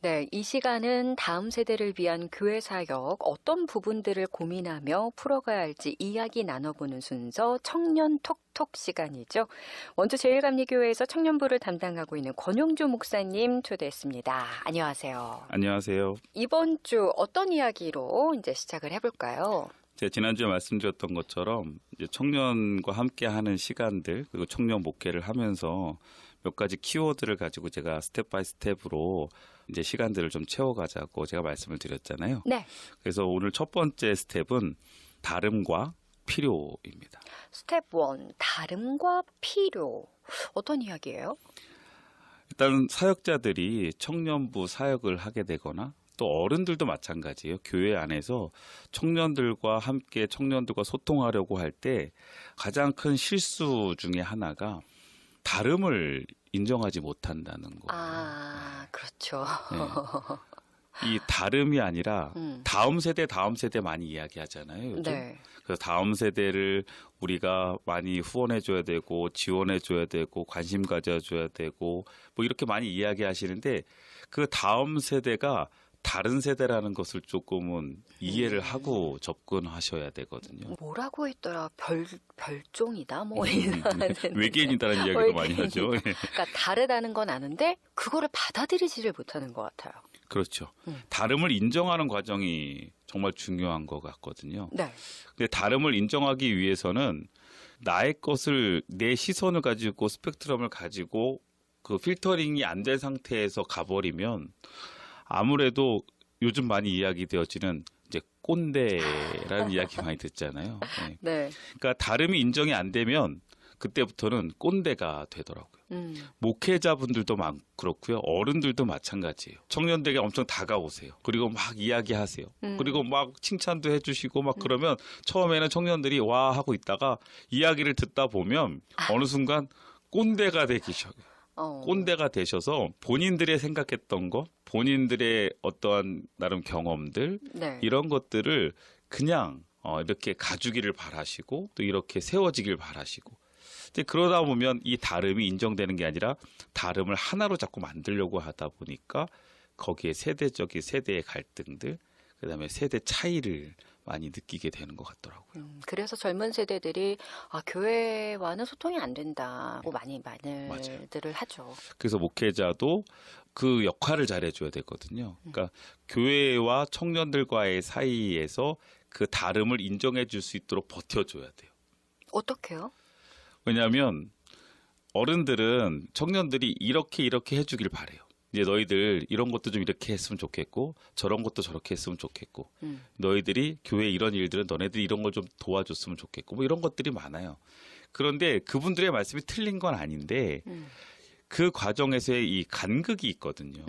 네, 이 시간은 다음 세대를 위한 교회 사역 어떤 부분들을 고민하며 풀어가야 할지 이야기 나눠보는 순서 청년 톡톡 시간이죠. 원주 제일감리교회에서 청년부를 담당하고 있는 권용주 목사님 초대했습니다. 안녕하세요. 안녕하세요. 이번 주 어떤 이야기로 이제 시작을 해볼까요? 제가 지난주에 말씀드렸던 것처럼 이제 청년과 함께하는 시간들 그리고 청년 목회를 하면서 몇 가지 키워드를 가지고 제가 스텝 바이 스텝으로 이제 시간들을 좀 채워가자고 제가 말씀을 드렸잖아요. 네. 그래서 오늘 첫 번째 스텝은 다름과 필요입니다. 스텝 1, 다름과 필요. 어떤 이야기예요? 일단 사역자들이 청년부 사역을 하게 되거나 또 어른들도 마찬가지예요. 교회 안에서 청년들과 함께 청년들과 소통하려고 할 때 가장 큰 실수 중에 하나가 다름을 인정하지 못한다는 거예요. 아, 그렇죠. 네. 이 다름이 아니라 다음 세대 많이 이야기하잖아요. 요즘. 네. 그래서 다음 세대를 우리가 많이 후원해줘야 되고 지원해줘야 되고 관심 가져줘야 되고 뭐 이렇게 많이 이야기하시는데 그 다음 세대가 다른 세대라는 것을 조금은 이해를 하고 접근하셔야 되거든요. 뭐라고 했더라? 별종이다? 뭐 이런. 외계인이다라는 이야기도 많이 하죠. 그러니까 다르다는 건 아는데 그거를 받아들이지를 못하는 것 같아요. 그렇죠. 다름을 인정하는 과정이 정말 중요한 것 같거든요. 네. 근데 다름을 인정하기 위해서는 나의 것을 내 시선을 가지고 스펙트럼을 가지고 그 필터링이 안 된 상태에서 가버리면 아무래도 요즘 많이 이야기되어지는 이제 꼰대라는 이야기 많이 듣잖아요. 네. 네. 그러니까 다름이 인정이 안 되면 그때부터는 꼰대가 되더라고요. 목회자분들도 그렇고요. 어른들도 마찬가지예요. 청년들에게 엄청 다가오세요. 그리고 막 이야기하세요. 그리고 막 칭찬도 해주시고 막 그러면 처음에는 청년들이 와 하고 있다가 이야기를 듣다 보면 어느 순간 꼰대가 되기 시작해요. 꼰대가 되셔서 본인들의 생각했던 거, 본인들의 어떠한 나름 경험들 네. 이런 것들을 그냥 이렇게 가주기를 바라시고 또 이렇게 세워지길 바라시고 이제 그러다 보면 이 다름이 인정되는 게 아니라 다름을 하나로 자꾸 만들려고 하다 보니까 거기에 세대의 갈등들 그다음에 세대 차이를 많이 느끼게 되는 것 같더라고요. 그래서 젊은 세대들이 교회와는 소통이 안 된다. 뭐 많이 말들을 하죠. 그래서 목회자도 그 역할을 잘해줘야 되거든요. 그러니까 교회와 청년들과의 사이에서 그 다름을 인정해 줄 수 있도록 버텨줘야 돼요. 어떻게요? 왜냐하면 어른들은 청년들이 이렇게 해주길 바래요. 이제 너희들 이런 것도 좀 이렇게 했으면 좋겠고 저런 것도 저렇게 했으면 좋겠고 너희들이 교회 이런 일들은 너네들이 이런 걸 좀 도와줬으면 좋겠고 뭐 이런 것들이 많아요. 그런데 그분들의 말씀이 틀린 건 아닌데 그 과정에서의 이 간극이 있거든요.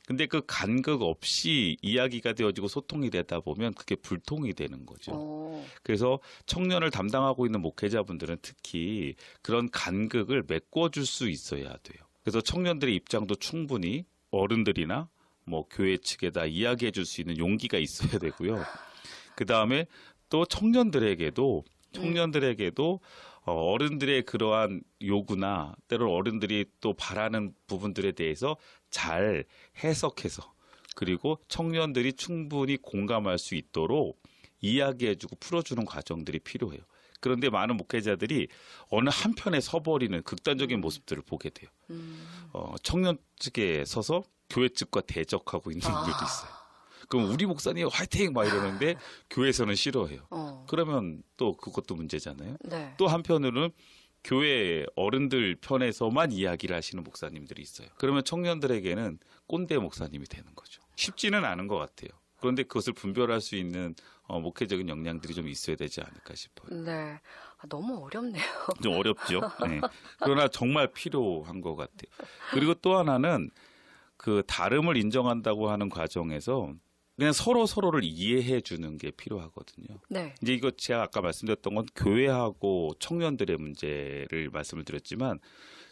근데 그 간극 없이 이야기가 되어지고 소통이 되다 보면 그게 불통이 되는 거죠. 그래서 청년을 담당하고 있는 목회자분들은 특히 그런 간극을 메꿔줄 수 있어야 돼요. 그래서 청년들의 입장도 충분히 어른들이나 뭐 교회 측에다 이야기해 줄 수 있는 용기가 있어야 되고요. 그다음에 또 청년들에게도 어른들의 그러한 요구나 때로 어른들이 또 바라는 부분들에 대해서 잘 해석해서 그리고 청년들이 충분히 공감할 수 있도록 이야기해주고 풀어주는 과정들이 필요해요. 그런데 많은 목회자들이 어느 한편에 서버리는 극단적인 모습들을 보게 돼요. 청년 측에 서서 교회 측과 대적하고 있는 분들도 있어요. 그럼 우리 목사님 화이팅 막 이러는데 교회에서는 싫어해요. 그러면 또 그것도 문제잖아요. 네. 또 한편으로는 교회 어른들 편에서만 이야기를 하시는 목사님들이 있어요. 그러면 청년들에게는 꼰대 목사님이 되는 거죠. 쉽지는 않은 것 같아요. 그런데 그것을 분별할 수 있는 목회적인 역량들이 좀 있어야 되지 않을까 싶어요. 네. 너무 어렵네요. 좀 어렵죠. 네. 그러나 정말 필요한 것 같아요. 그리고 또 하나는 그 다름을 인정한다고 하는 과정에서 그냥 서로를 이해해 주는 게 필요하거든요. 네. 이제 이거 제가 아까 말씀드렸던 건 교회하고 청년들의 문제를 말씀을 드렸지만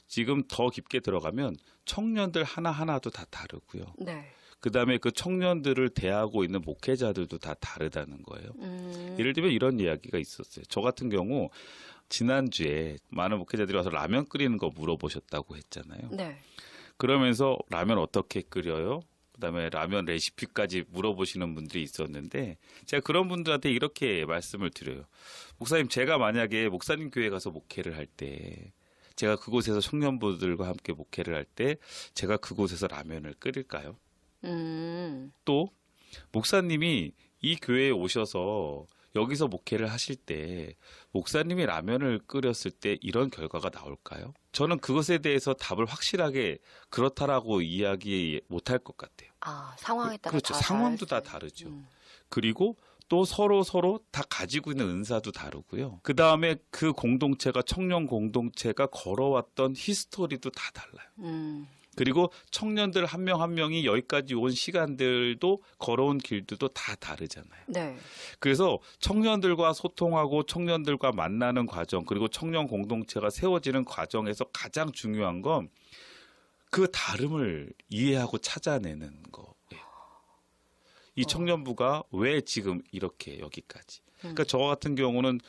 지금 더 깊게 들어가면 청년들 하나하나도 다 다르고요. 네. 그다음에 그 청년들을 대하고 있는 목회자들도 다 다르다는 거예요. 예를 들면 이런 이야기가 있었어요. 저 같은 경우 지난주에 많은 목회자들이 와서 라면 끓이는 거 물어보셨다고 했잖아요. 네. 그러면서 라면 어떻게 끓여요? 그다음에 라면 레시피까지 물어보시는 분들이 있었는데 제가 그런 분들한테 이렇게 말씀을 드려요. 목사님, 제가 만약에 목사님 교회 가서 목회를 할 때 제가 그곳에서 청년부들과 함께 목회를 할 때 제가 그곳에서 라면을 끓일까요? 또 목사님이 이 교회에 오셔서 여기서 목회를 하실 때 목사님이 라면을 끓였을 때 이런 결과가 나올까요? 저는 그것에 대해서 답을 확실하게 그렇다라고 이야기 못할 것 같아요. 아, 상황에 따라 그렇죠. 다 상황도 다 다를 수 다르죠. 그리고 또 서로 다 가지고 있는 은사도 다르고요. 그 다음에 그 공동체가 청년 공동체가 걸어왔던 히스토리도 다 달라요. 그리고 청년들 한 명 한 명이 여기까지 온 시간들도 걸어온 길들도 다 다르잖아요. 네. 그래서 청년들과 소통하고 청년들과 만나는 과정, 그리고 청년 공동체가 세워지는 과정에서 가장 중요한 건 그 다름을 이해하고 찾아내는 거예요. 이 청년부가 왜 지금 이렇게 여기까지. 그러니까 저 같은 경우는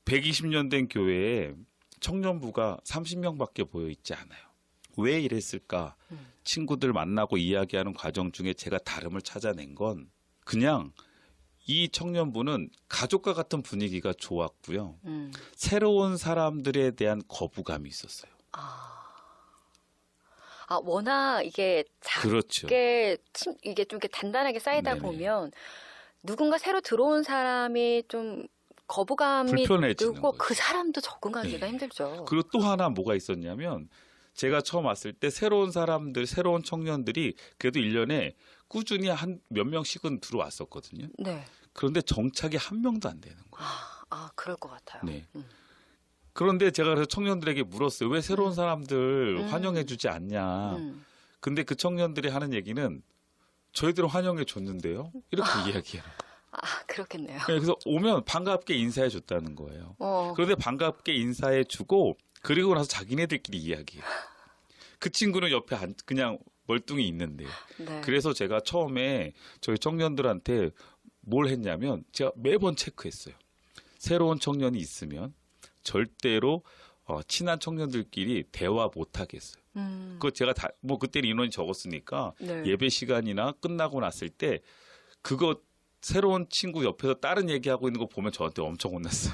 120년 된 교회에 청년부가 30명밖에 모여 있지 않아요. 왜 이랬을까? 친구들 만나고 이야기하는 과정 중에 제가 다름을 찾아낸 건 그냥 이 청년부는 가족과 같은 분위기가 좋았고요. 새로운 사람들에 대한 거부감이 있었어요. 워낙 이게 그렇죠. 이게 좀 이렇게 단단하게 쌓이다 네네. 보면 누군가 새로 들어온 사람이 좀 거부감이 불편해지는 들고 거죠. 그 사람도 적응하기가 네. 힘들죠. 그리고 또 하나 뭐가 있었냐면 제가 처음 왔을 때 새로운 사람들, 새로운 청년들이 그래도 1년에 꾸준히 한 몇 명씩은 들어왔었거든요. 네. 그런데 정착이 한 명도 안 되는 거예요. 그럴 것 같아요. 네. 그런데 제가 그래서 청년들에게 물었어요. 왜 새로운 사람들 환영해 주지 않냐. 근데 그 청년들이 하는 얘기는 저희들은 환영해 줬는데요. 이렇게 이야기해요. 그렇겠네요. 네, 그래서 오면 반갑게 인사해 줬다는 거예요. 어. 그런데 반갑게 인사해 주고 그리고 나서 자기네들끼리 이야기해요. 그 친구는 옆에 그냥 멀뚱히 있는데. 네. 그래서 제가 처음에 저희 청년들한테 뭘 했냐면 제가 매번 체크했어요. 새로운 청년이 있으면 절대로 친한 청년들끼리 대화 못 하겠어요. 그거 제가 뭐 그때는 인원이 적었으니까 네. 예배 시간이나 끝나고 났을 때 그거 새로운 친구 옆에서 다른 얘기하고 있는 거 보면 저한테 엄청 혼났어요.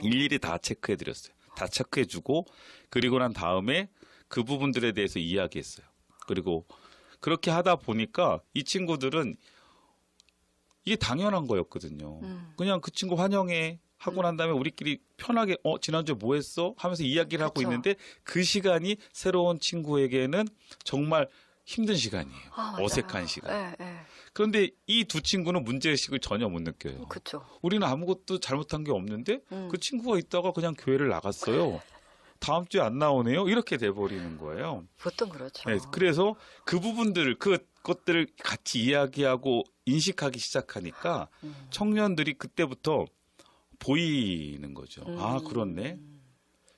일일이 다 체크해드렸어요. 다 체크해주고 그리고 난 다음에 그 부분들에 대해서 이야기했어요. 그리고 그렇게 하다 보니까 이 친구들은 이게 당연한 거였거든요. 그냥 그 친구 환영해 하고 난 다음에 우리끼리 편하게 지난주에 뭐 했어? 하면서 이야기를 하고 그쵸. 있는데 그 시간이 새로운 친구에게는 정말 힘든 시간이에요. 맞아요. 어색한 시간. 네. 그런데 이 두 친구는 문제의식을 전혀 못 느껴요. 그렇죠. 우리는 아무것도 잘못한 게 없는데 그 친구가 있다가 그냥 교회를 나갔어요. 다음 주에 안 나오네요. 이렇게 돼버리는 거예요. 보통 그렇죠. 네, 그래서 그 부분들, 그것들을 같이 이야기하고 인식하기 시작하니까 청년들이 그때부터 보이는 거죠. 그렇네.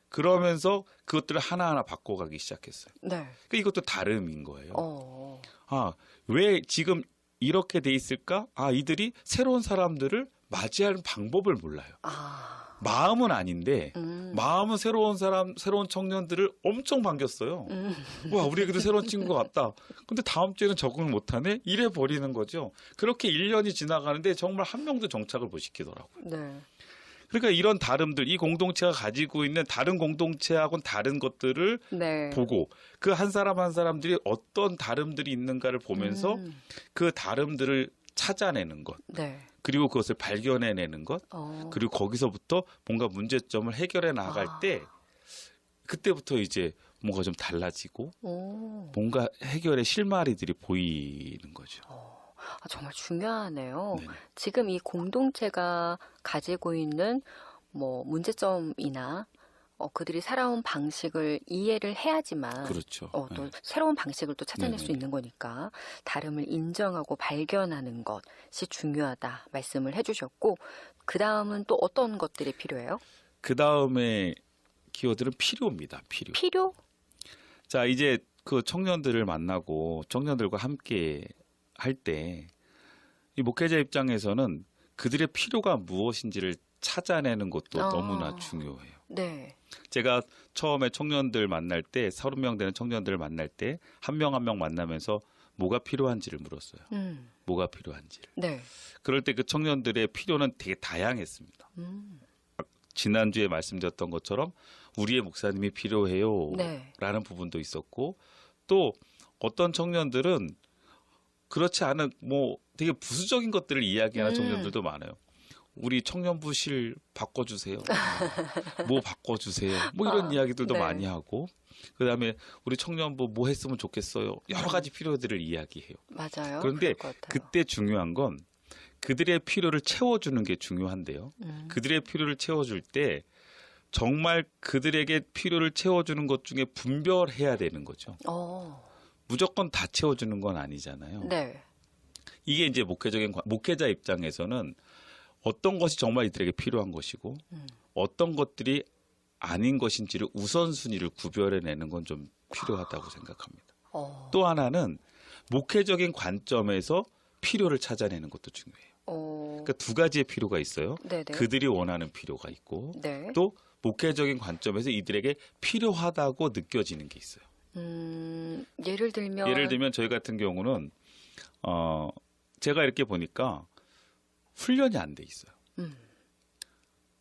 그러면서 그것들을 하나하나 바꿔가기 시작했어요. 네. 그러니까 이것도 다름인 거예요. 어. 왜 지금 이렇게 돼 있을까? 이들이 새로운 사람들을 맞이하는 방법을 몰라요. 마음은 아닌데 마음은 새로운 청년들을 엄청 반겼어요. 와, 우리 그래도 새로운 친구가 왔다. 근데 다음 주에는 적응을 못하네? 이래 버리는 거죠. 그렇게 1년이 지나가는데 정말 한 명도 정착을 못 시키더라고요. 네. 그러니까 이런 다름들, 이 공동체가 가지고 있는 다른 공동체하고는 다른 것들을 네. 보고 그 한 사람 한 사람들이 어떤 다름들이 있는가를 보면서 그 다름들을 찾아내는 것. 네. 그리고 그것을 발견해내는 것. 그리고 거기서부터 뭔가 문제점을 해결해 나갈 때 그때부터 이제 뭔가 좀 달라지고 뭔가 해결의 실마리들이 보이는 거죠. 정말 중요하네요. 네네. 지금 이 공동체가 가지고 있는 뭐 문제점이나 그들이 살아온 방식을 이해를 해야지만 그렇죠. 또 네. 새로운 방식을 또 찾아낼 수 네네. 있는 거니까 다름을 인정하고 발견하는 것이 중요하다 말씀을 해주셨고 그 다음은 또 어떤 것들이 필요해요? 그 다음에 키워드는 필요입니다. 필요? 자, 이제 그 청년들을 만나고 청년들과 함께 할 때 이 목회자 입장에서는 그들의 필요가 무엇인지를 찾아내는 것도 너무나 중요해요. 네. 제가 처음에 청년들 만날 때 30명 되는 청년들을 만날 때 한 명 한 명 만나면서 뭐가 필요한지를 물었어요. 뭐가 필요한지를. 네. 그럴 때 그 청년들의 필요는 되게 다양했습니다. 지난주에 말씀드렸던 것처럼 우리의 목사님이 필요해요. 네. 라는 부분도 있었고 또 어떤 청년들은 그렇지 않은 뭐 되게 부수적인 것들을 이야기하는 청년들도 많아요. 우리 청년부실 바꿔주세요. 뭐 바꿔주세요. 뭐 이런 이야기들도 네. 많이 하고 그다음에 우리 청년부 뭐 했으면 좋겠어요. 여러 가지 필요들을 이야기해요. 맞아요. 그런데 그럴 것 같아요. 그때 중요한 건 그들의 필요를 채워주는 게 중요한데요. 그들의 필요를 채워줄 때 정말 그들에게 필요를 채워주는 것 중에 분별해야 되는 거죠. 무조건 다 채워주는 건 아니잖아요. 네. 이게 이제 목회자 입장에서는 어떤 것이 정말 이들에게 필요한 것이고 어떤 것들이 아닌 것인지를 우선순위를 구별해내는 건 좀 필요하다고 생각합니다. 또 하나는 목회적인 관점에서 필요를 찾아내는 것도 중요해요. 그러니까 두 가지의 필요가 있어요. 네네. 그들이 원하는 필요가 있고 네. 또 목회적인 관점에서 이들에게 필요하다고 느껴지는 게 있어요. 예를 들면 저희 같은 경우는 제가 이렇게 보니까 훈련이 안 돼 있어요.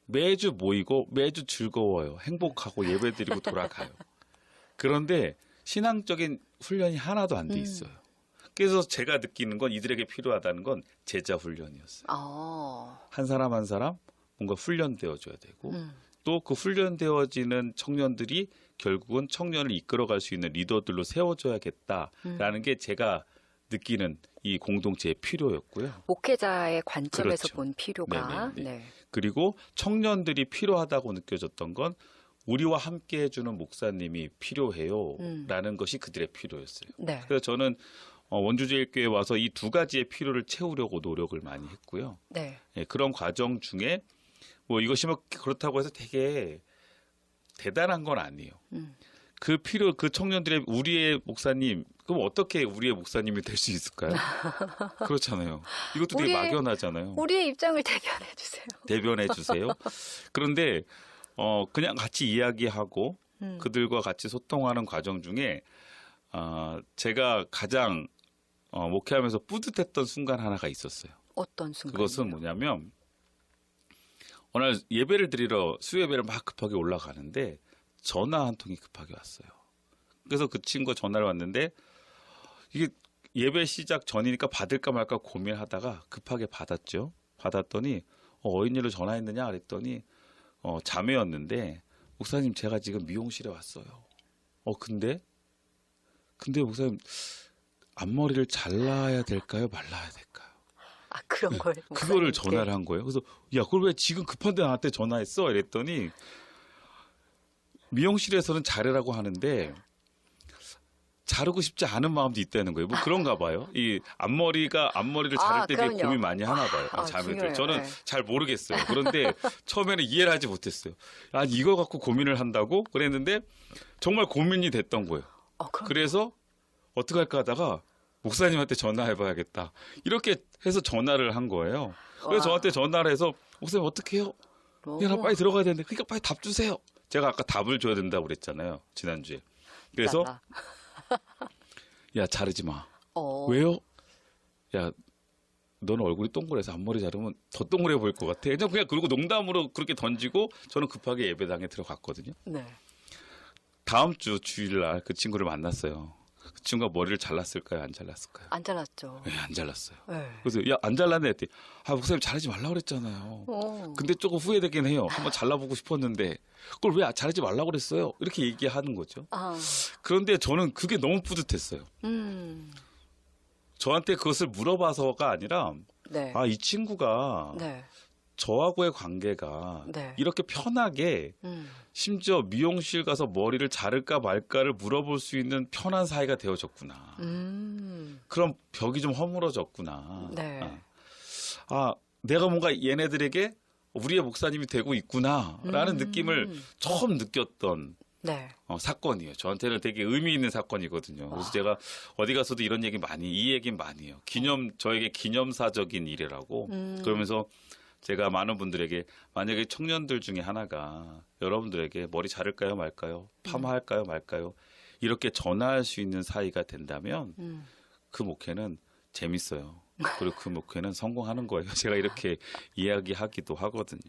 매주 모이고 매주 즐거워요. 행복하고 예배드리고 돌아가요. 그런데 신앙적인 훈련이 하나도 안 돼 있어요. 그래서 제가 느끼는 건 이들에게 필요하다는 건 제자 훈련이었어요. 한 사람 한 사람 뭔가 훈련되어줘야 되고 또 그 훈련되어지는 청년들이 결국은 청년을 이끌어갈 수 있는 리더들로 세워줘야겠다라는 게 제가 느끼는 이 공동체의 필요였고요. 목회자의 관점에서 그렇죠. 본 필요가. 네네네. 네. 그리고 청년들이 필요하다고 느껴졌던 건 우리와 함께 해주는 목사님이 필요해요라는 것이 그들의 필요였어요. 네. 그래서 저는 원주제일교회에 와서 이 두 가지의 필요를 채우려고 노력을 많이 했고요. 네. 예, 그런 과정 중에 뭐 이것이 뭐 그렇다고 해서 되게 대단한 건 아니에요. 그 청년들의 우리의 목사님, 그럼 어떻게 우리의 목사님이 될 수 있을까요? 그렇잖아요. 이것도 되게 막연하잖아요. 우리의 입장을 대변해 주세요. 대변해 주세요. 그런데 그냥 같이 이야기하고 그들과 같이 소통하는 과정 중에 제가 가장 목회하면서 뿌듯했던 순간 하나가 있었어요. 어떤 순간? 그것은 뭐냐면 어느 날 예배를 드리러 수요예배를 막 급하게 올라가는데 전화 한 통이 급하게 왔어요. 그래서 그 친구가 전화를 왔는데 이게 예배 시작 전이니까 받을까 말까 고민하다가 급하게 받았죠. 받았더니 어인일로 전화했느냐 그랬더니 자매였는데 목사님 제가 지금 미용실에 왔어요. 근데 목사님 앞머리를 잘라야 될까요? 말라야 될까요? 그런 걸. 그거를 전화를 한 거예요. 그래서 야 그걸 왜 지금 급한데 나한테 전화했어? 이랬더니 미용실에서는 자르라고 하는데 자르고 싶지 않은 마음도 있다는 거예요. 뭐 그런가 봐요. 이 앞머리를 자를 때 되게 그럼요. 고민 많이 하나 봐요. 자매들. 중요해요. 저는 네. 잘 모르겠어요. 그런데 처음에는 이해를 하지 못했어요. 이거 갖고 고민을 한다고? 그랬는데 정말 고민이 됐던 거예요. 그래서 어떻게 할까 하다가 목사님한테 전화해봐야겠다. 이렇게 해서 전화를 한 거예요. 그래서 저한테 전화를 해서 목사님 어떻게 해요? 나 빨리 들어가야 되는데 그러니까 빨리 답 주세요. 제가 아까 답을 줘야 된다고 그랬잖아요. 지난주에. 그래서 야 자르지 마. 왜요? 야 너는 얼굴이 동그래서 앞머리 자르면 더 동그래 보일 것 같아. 그냥 그리고 농담으로 그렇게 던지고 저는 급하게 예배당에 들어갔거든요. 네. 다음 주 주일날 그 친구를 만났어요. 그 친구가 머리를 잘랐을까요? 안 잘랐을까요? 안 잘랐죠. 네, 안 잘랐어요. 네. 그래서 야 안 잘랐네 했더니 목사님 자르지 말라고 그랬잖아요. 근데 조금 후회되긴 해요. 한번 잘라보고 싶었는데 그걸 왜 자르지 말라고 그랬어요? 이렇게 얘기하는 거죠. 그런데 저는 그게 너무 뿌듯했어요. 저한테 그것을 물어봐서가 아니라 네. 이 친구가 네. 저하고의 관계가 네. 이렇게 편하게 심지어 미용실 가서 머리를 자를까 말까를 물어볼 수 있는 편한 사이가 되어졌구나. 그럼 벽이 좀 허물어졌구나. 네. 내가 뭔가 얘네들에게 우리의 목사님이 되고 있구나라는 느낌을 처음 느꼈던 네. 사건이에요. 저한테는 되게 의미 있는 사건이거든요. 그래서 제가 어디 가서도 이런 얘기 이 얘기는 많이 해요. 저에게 기념사적인 일이라고. 그러면서 제가 많은 분들에게 만약에 청년들 중에 하나가 여러분들에게 머리 자를까요 말까요? 파마할까요 말까요? 이렇게 전화할 수 있는 사이가 된다면 그 목회는 재밌어요. 그리고 그 목회는 성공하는 거예요. 제가 이렇게 이야기하기도 하거든요.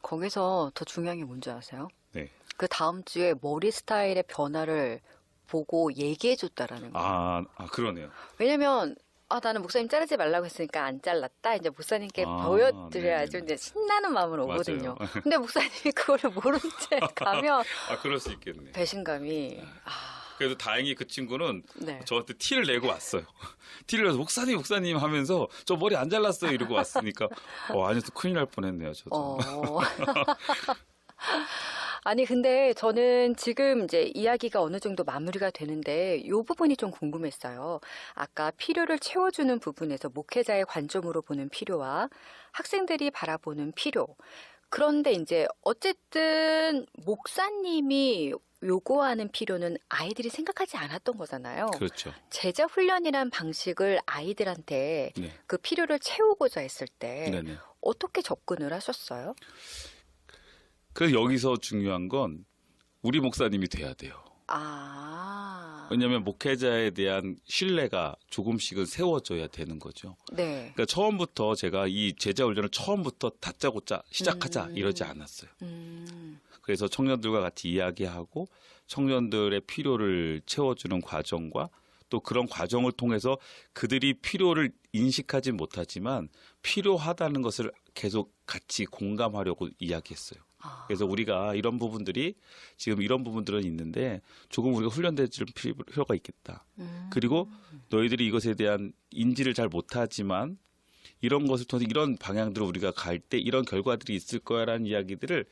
거기서 더 중요한 게 뭔지 아세요? 네. 그 다음 주에 머리 스타일의 변화를 보고 얘기해줬다라는 거예요. 그러네요. 왜냐면 나는 목사님 자르지 말라고 했으니까 안 잘랐다. 이제 목사님께 아, 보여드려야죠. 네네네. 이제 신나는 마음으로 맞아요. 오거든요. 근데 목사님이 그거를 모른 채 가면 그럴 수 있겠네. 배신감이 그래도 다행히 그 친구는 네. 저한테 티를 내고 왔어요. 티를 내서 목사님 하면서 저 머리 안 잘랐어요 이러고 왔으니까 아니서 큰일 날 뻔했네요. 저도. 아니 근데 저는 지금 이제 이야기가 어느 정도 마무리가 되는데 이 부분이 좀 궁금했어요. 아까 필요를 채워주는 부분에서 목회자의 관점으로 보는 필요와 학생들이 바라보는 필요. 그런데 이제 어쨌든 목사님이 요구하는 필요는 아이들이 생각하지 않았던 거잖아요. 그렇죠. 제자 훈련이란 방식을 아이들한테 네. 그 필요를 채우고자 했을 때 네네. 어떻게 접근을 하셨어요? 그래서 여기서 중요한 건 우리 목사님이 돼야 돼요. 왜냐하면 목회자에 대한 신뢰가 조금씩은 세워져야 되는 거죠. 네. 그러니까 처음부터 제가 이 제자 훈련을 처음부터 다짜고짜 시작하자 이러지 않았어요. 그래서 청년들과 같이 이야기하고 청년들의 필요를 채워주는 과정과 또 그런 과정을 통해서 그들이 필요를 인식하지 못하지만 필요하다는 것을 계속 같이 공감하려고 이야기했어요. 그래서 우리가 이런 부분들이 지금 이런 부분들은 있는데 조금 우리가 훈련될 필요가 있겠다. 그리고 너희들이 이것에 대한 인지를 잘 못하지만 이런 것을 통해서 이런 방향들을 우리가 갈 때 이런 결과들이 있을 거야라는 이야기들을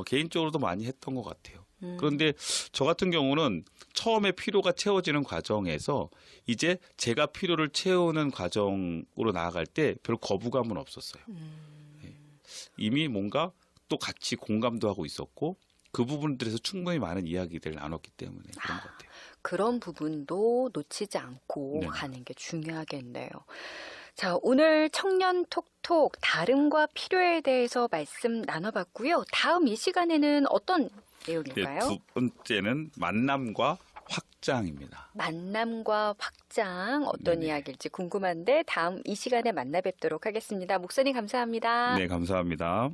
개인적으로도 많이 했던 것 같아요. 그런데 저 같은 경우는 처음에 필요가 채워지는 과정에서 이제 제가 필요를 채우는 과정으로 나아갈 때 별 거부감은 없었어요. 이미 뭔가 또 같이 공감도 하고 있었고 그 부분들에서 충분히 많은 이야기들을 나눴기 때문에 그런 것 같아요. 그런 부분도 놓치지 않고 네. 가는 게 중요하겠네요. 자, 오늘 청년 톡톡 다름과 필요에 대해서 말씀 나눠봤고요. 다음 이 시간에는 어떤 내용일까요? 두 번째는 만남과 확장입니다. 만남과 확장 어떤 네네. 이야기일지 궁금한데 다음 이 시간에 만나 뵙도록 하겠습니다. 목사님 감사합니다. 네, 감사합니다.